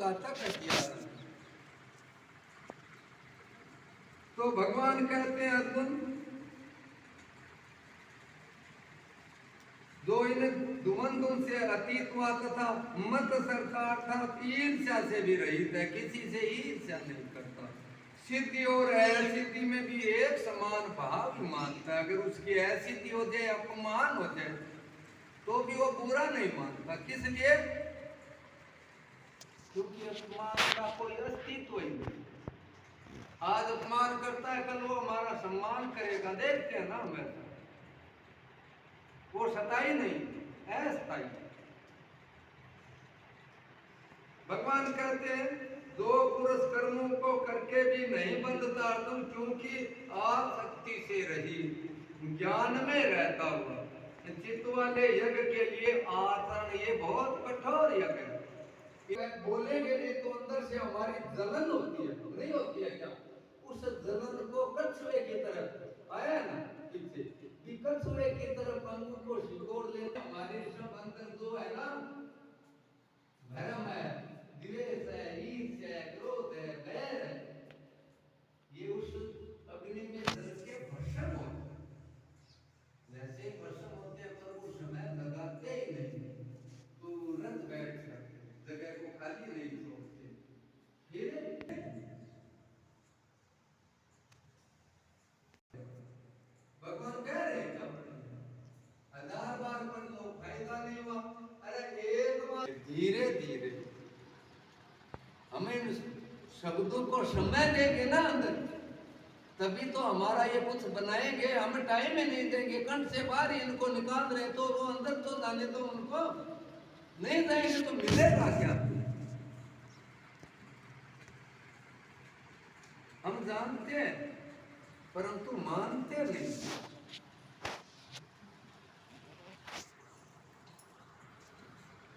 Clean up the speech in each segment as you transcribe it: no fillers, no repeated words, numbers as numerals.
लगाता कटियार। तो भगवान कहते हैं अर्जुन, जो इन द्वंद्वों से अतीत हुआ तथा मत सरकार था, ईर्ष्या से भी रहित है, किसी से ईर्ष्या नहीं करता। सिद्धि और असिद्धि में भी एक समान भाव ही मानता है। अगर उसकी असिद्धि हो जाए, अपमान हो जाए, तो भी वो बुरा नहीं मानता। किस लिए? क्योंकि अपमान का कोई अस्तित्व ही नहीं। आज अपमान करता है, कल वो हमारा सम्मान करेगा। देखते हैं ना हमें, वो सताई नहीं, अस्थाई। भगवान कहते हैं, दो पुरुष कर्मों को करके भी नहीं बंधता तुम, क्योंकि आसक्ति से रही ज्ञान में रहता हुआ। चित्त वाले यज्ञ के लिए आचरण ये बहुत कठोर यज्ञ है। बोलेंगे नहीं तो अंदर से हमारी जलन होती है, नहीं होती है क्या? उस जलन को कछुए की तरफ आया ना, कछुए की तरफ अंगूर को सिकोड़ ले। हमारे सब अंदर जो है ना, भरम है, द्वेष है, ईर्ष्या है, क्रोध है, बैर है, ये उस अग्नि में जल के भस्म होते हैं। जैसे भस्म होते हैं, पर वो समय लगाते ही नहीं, तुरंत बैठ जाते, जगह को खाली नहीं छोड़ते। फिर भगवान कह रहे हैं, हजार बार पढ़ लो, फायदा नहीं हुआ। अरे एक बार धीरे धीरे हमें इन शब्दों को समय देंगे ना अंदर, तभी तो हमारा ये कुछ बनाएंगे। हम टाइम ही नहीं देंगे, कंठ से बाहर इनको निकाल रहे, तो वो अंदर तो जाने दो उनको। नहीं जाएंगे तो मिलेगा क्या? हम जानते हैं परंतु मानते नहीं।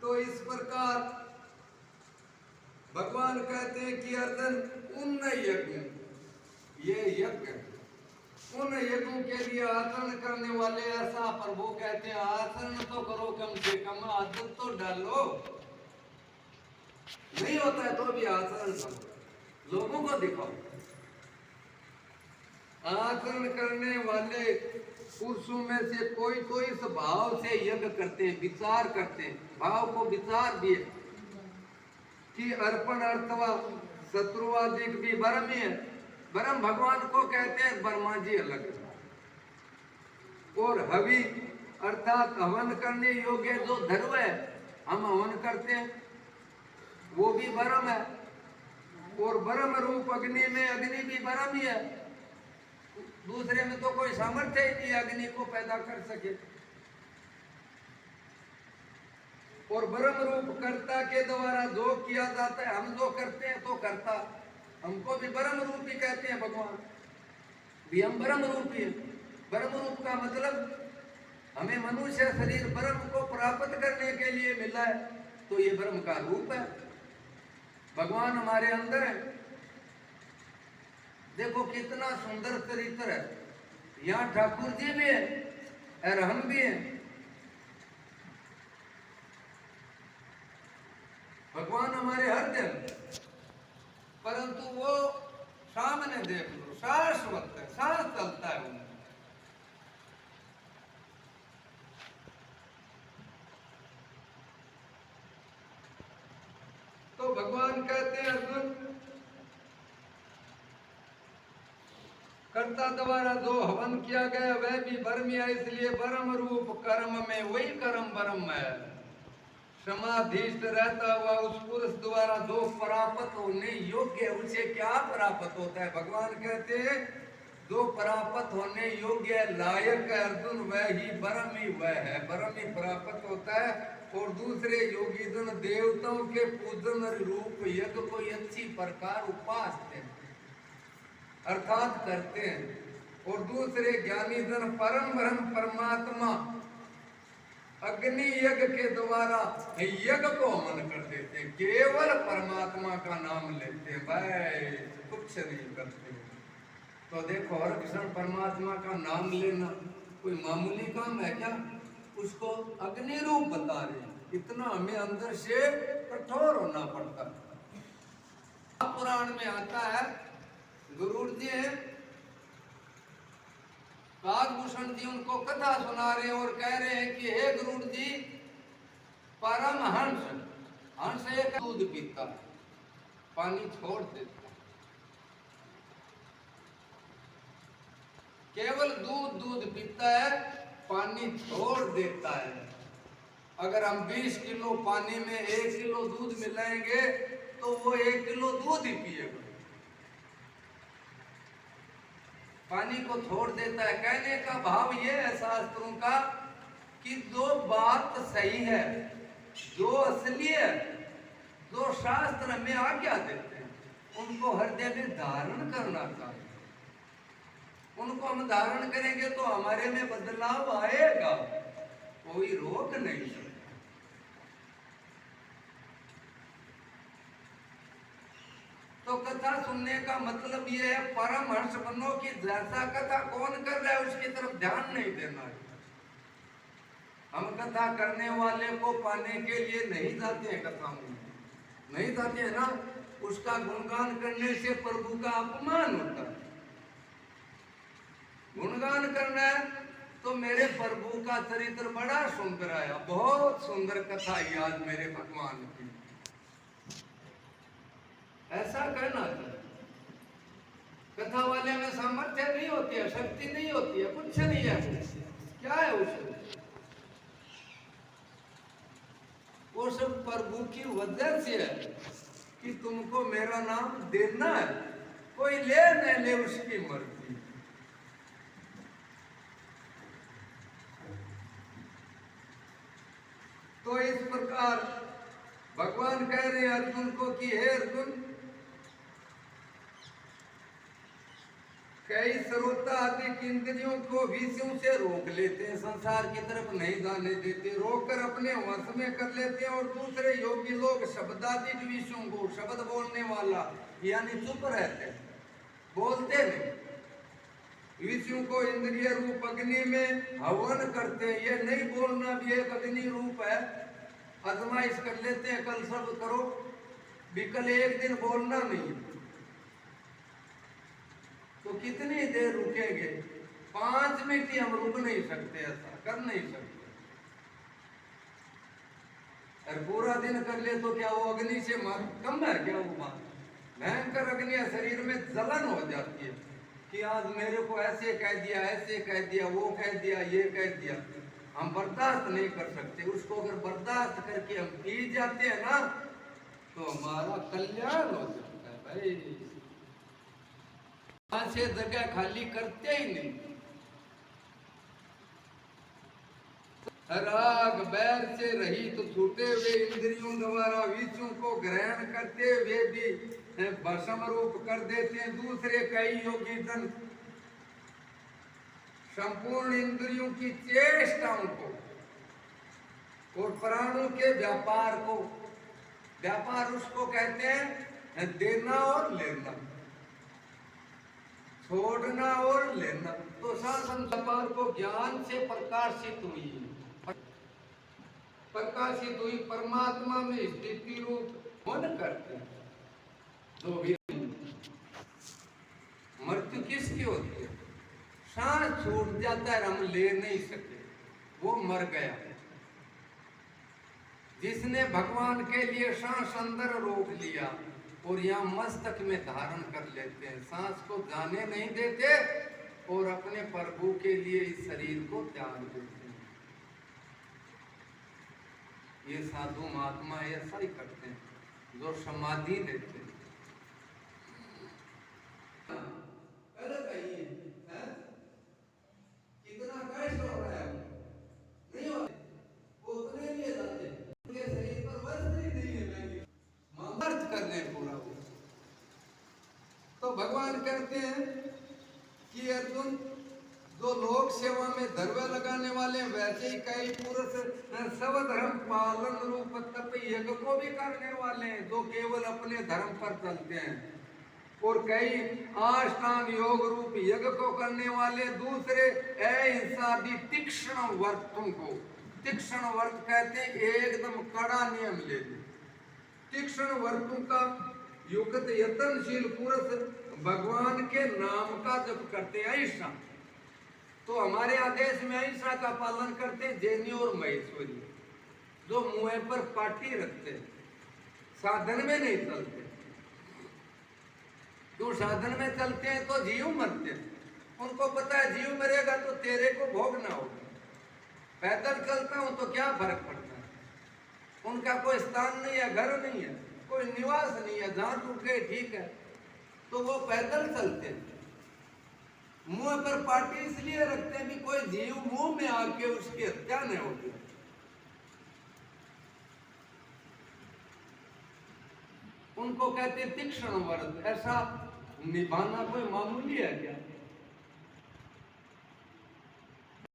तो इस प्रकार भगवान कहते हैं कि अर्जुन, उन यज्ञ, ये यज्ञ, उन यज्ञों के लिए आचरण करने वाले ऐसा प्रभु कहते हैं, आचरण तो करो, कम से कम आदत तो डालो। नहीं होता है तो भी आचरण करो, लोगों को दिखाओ। आचरण करने वाले पुरुषों में से कोई तो इस भाव से यज्ञ करते हैं, विचार करते हैं, भाव को विचार दिए कि अर्पण अर्थवा शत्रुवादिक भी ब्रह्म ही है। ब्रह्म भगवान को कहते हैं, ब्रह्मा जी अलग है। और हवि अर्थात हवन करने योग्य जो धर्म है, हम हवन करते हैं, वो भी ब्रह्म है। और ब्रह्म रूप अग्नि में, अग्नि भी ब्रह्म ही है। दूसरे में तो कोई सामर्थ्य ही नहीं अग्नि को पैदा कर सके। और ब्रह्म रूप कर्ता के द्वारा जो किया जाता है, हम जो करते हैं तो करता, हमको भी ब्रह्म रूप ही कहते हैं भगवान, भी हम ब्रह्म रूप ही है। ब्रह्म रूप का मतलब हमें मनुष्य शरीर ब्रह्म को प्राप्त करने के लिए मिला है, तो ये ब्रह्म का रूप है। भगवान हमारे अंदर है। देखो कितना सुंदर चरित्र है। यहाँ ठाकुर जी भी है और हम भी हैं। भगवान हमारे हृदय में, परंतु वो सामने देख लो, शाश्वत है, सांस चलता है उनमें। तो भगवान कहते हैं अर्जुन, कर्ता द्वारा जो हवन किया गया वह भी ब्रह्म है, इसलिए ब्रह्म रूप कर्म में वही कर्म ब्रह्म है। समाधिस्थ रहता हुआ उस पुरुष द्वारा जो प्राप्त होने योग्य है, उसे क्या प्राप्त होता है? भगवान कहते हैं, जो प्राप्त होने योग्य लायक है अर्जुन, वह ही ब्रह्म ही वह है, ब्रह्म ही प्राप्त होता है। और दूसरे योगी जन देवताओं के पूजन रूप यज्ञ को अच्छी प्रकार उपासते हैं, अर्थात करते हैं। और दूसरे ज्ञानी जन परम ब्रह्म परमात्मा अग्नि यज्ञ के द्वारा यज्ञ को हवन कर देते हैं, केवल परमात्मा का नाम लेते हैं, भाई कुछ नहीं करते। तो देखो, हर क्षण परमात्मा का नाम लेना कोई मामूली काम है क्या? उसको अग्नि रूप बता रहे हैं। इतना हमें अंदर से कठोर होना पड़ता है। पुराण में आता है, गुरु जी हैं काकभूषण जी उनको कथा सुना रहे हैं और कह रहे हैं कि हे गुरु जी, परम हंस, हंस एक दूध पीता, पानी छोड़ देता, केवल दूध दूध पीता है, पानी छोड़ देता है। अगर हम 20 किलो पानी में 1 किलो दूध मिलाएंगे तो वो 1 किलो दूध ही पिएगा, पानी को छोड़ देता है। कहने का भाव ये है शास्त्रों का कि जो बात सही है, जो असली है, जो शास्त्र हमें आज्ञा देते हैं, उनको हृदय में धारण करना चाहिए। उनको हम धारण करेंगे तो हमारे में बदलाव आएगा, कोई रोक नहीं सकता। तो कथा सुनने का मतलब ये है परमहंस बनो कि जैसा कथा कौन कर रहा है उसकी तरफ ध्यान नहीं देना है। हम कथा करने वाले को पाने के लिए नहीं जाते हैं, कथाओं में नहीं जाते हैं ना, उसका गुणगान करने से प्रभु का अपमान होता है। गुणगान करना है तो मेरे प्रभु का चरित्र बड़ा सुंदर है, बहुत सुंदर कथा है आज मेरे भगवान की, ऐसा कहना चाहिए। कथा वाले में सामर्थ्य नहीं होती है, शक्ति नहीं होती है, कुछ नहीं है, क्या है उसमें? वो सब प्रभु की वजह से है कि तुमको मेरा नाम देना है, कोई ले न ले उसकी मर्जी। तो इस प्रकार भगवान कह रहे हैं अर्जुन को कि हे अर्जुन, कई श्रोता अधिक इंद्रियों को विषयों से रोक लेते हैं, संसार की तरफ नहीं जाने देते, रोक कर अपने वश में कर लेते हैं। और दूसरे योगी लोग शब्दाधिक विषयों को, शब्द बोलने वाला यानी चुप रहते, बोलते नहीं, विषयों को इंद्रिय रूप अग्नि में हवन करते हैं। ये नहीं बोलना भी एक अग्नि रूप है, आजमाइश कर लेते हैं, कल सब करो, विकल एक दिन बोलना नहीं, तो कितनी देर रुकेंगे? 5 मिनट ही हम रुक नहीं सकते, ऐसा कर नहीं सकते। और पूरा दिन कर ले तो क्या वो अग्नि से कम है क्या? वो बात भयंकर अग्नि है, शरीर में जलन हो जाती है कि आज मेरे को ऐसे कह दिया, ऐसे कह दिया, वो कह दिया, ये कह दिया, हम बर्दाश्त नहीं कर सकते। उसको अगर बर्दाश्त करके हम पी जाते हैं ना तो हमारा कल्याण हो जाता है भाई। से जगह खाली करते ही नहीं, राग बैर से रहित तो छूटे हुए इंद्रियों द्वारा विषयों को ग्रहण करते हुए भी भस्म रूप कर देते हैं। दूसरे कई योगी जन संपूर्ण इंद्रियों की चेष्टाओं को और प्राणों के व्यापार को, व्यापार उसको कहते हैं देना और लेना, छोड़ना और लेना। तो शासन व्यापार को ज्ञान से प्रकाशित हुई, प्रकाशित हुई परमात्मा में स्थिति रूप मन करते हैं। जो भी मृत्यु किसकी होती है? सांस छूट जाता है, हम ले नहीं सके, वो मर गया। जिसने भगवान के लिए सांस अंदर रोक लिया और यहाँ मस्तक में धारण कर लेते हैं, सांस को जाने नहीं देते और अपने प्रभु के लिए इस शरीर को त्याग देते हैं। ये साधु महात्मा ऐसा ही करते हैं, जो समाधि लेते हैं। कितना कष्ट हो रहा है, नहीं हो वो उतने लिए जाते हैं, उनके शरीर पर वस्त्र ही नहीं है, मर्द करने पूरा हो। तो भगवान कहते हैं कि अर्जुन, जो लोक सेवा में धर्म लगाने वाले वैसे ही कई पुरुष सब धर्म पालन रूप तप यज्ञ को भी करने वाले हैं, जो केवल अपने धर्म पर चलते हैं, और कई अष्टांग योग रूप यज्ञ को करने वाले दूसरे अहिंसा तीक्ष्ण व्रतों को, तीक्ष्ण व्रत कहते हैं एकदम कड़ा नियम ले, तीक्ष्ण व्रतों का युक्त यत्नशील पुरुष भगवान के नाम का जप करते हैं अहिंसा। तो हमारे आदेश में अहिंसा का पालन करते हैं जैनी और महेश्वरी, जो मुंह पर पाटी रखते हैं, साधन में नहीं चलते। जो साधन में चलते हैं तो जीव मरते हैं, उनको पता है जीव मरेगा तो तेरे को भोगना होगा। पैदल चलता हूं तो क्या फर्क पड़ता है, उनका कोई स्थान नहीं है, घर नहीं है, कोई निवास नहीं है, जहां रुके ठीक है, तो वो पैदल चलते हैं। मुंह पर पाटी इसलिए रखते हैं कि कोई जीव मुंह में आके उसकी हत्या नहीं होती। उनको कहते तीक्ष्ण व्रत। ऐसा निभाना कोई मामूली है क्या?